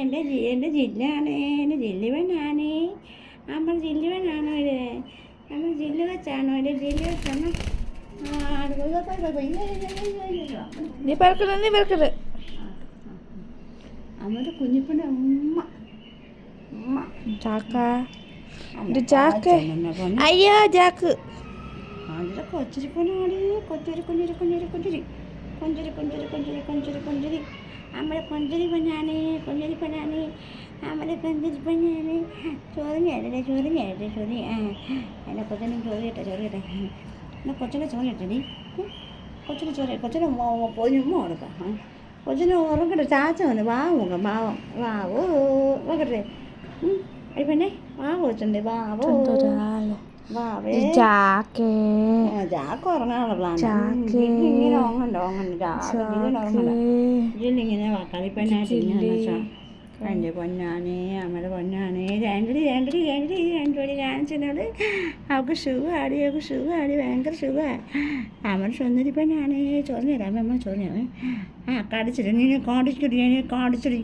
എൻ്റെ ജില്ലാണ്, എൻ്റെ ജില്ലുവനാണ്. നമ്മൾ ജില്ലുവനാണോ ഇത്? നമ്മൾ ജില്ലു വെച്ചാണോ? എൻ്റെ ജില്ലു വെച്ചാണോ? നീ പറക്കരുത്. അമ്മയുടെ കുഞ്ഞിപ്പൻ്റെ ഉമ്മ ഉമ്മ ചാക്ക ചാക്ക്. അയ്യോ ചാക്ക്. അതിൻ്റെ കൊച്ചിരിപ്പനാടി, കൊഞ്ചരി കൊഞ്ചരി കൊഞ്ചരി കൊഞ്ചരി കൊഞ്ചരി കൊഞ്ചരി കൊഞ്ചരി കൊഞ്ചരി കൊഞ്ചരി നമ്മുടെ കൊഞ്ചരി പഞ്ഞാണ്, കൊഞ്ചരി പഞ്ഞാണ്, നമ്മുടെ കൊഞ്ചരി പഞ്ഞാണ്. ചോറിഞ്ഞേട്ടെ ചോറി. എൻ്റെ കൊച്ചിനും ചോറി കേട്ടെ. എന്നാൽ കൊച്ചിനെ ചോറി കേട്ടടി, കൊച്ചിന് ചോറി, കൊച്ചിന് പൊതിഞ്ഞുമ്മ കൊടുക്കാം. കൊച്ചിന് ഉറങ്ങട്ടെ, ചാച്ച വന്ന് വാവും വാവോ നോക്കട്ടെ. അടി പെണ്ണെ വാവ് വെച്ചിട്ടുണ്ട്, വാവോ വാവേ. ചാക്ക് ഉറങ്ങാനുള്ള പ്ലാൻ. ഇങ്ങനെ ഓങ്ങണ്ട ജില്ലിങ്ങനെ കളിപ്പെണ്ണായിട്ട് ഇങ്ങനെ എൻ്റെ പൊന്നാണ്, അമ്മയുടെ പൊന്നാണ്. രണ്ടടി കാണിച്ചത് അവൾക്ക് സുഖമാടി, ഭയങ്കര സുഖമാണ്. അമ്മയുടെ സുന്ദരി പെണ്ണാണ്. ചോറിന് തരാം അമ്മ, ചോറിന് തരാമേ. കടിച്ചിട്ട് നീ കാടിച്ചിടി എന്നെ കാടിച്ചിടി.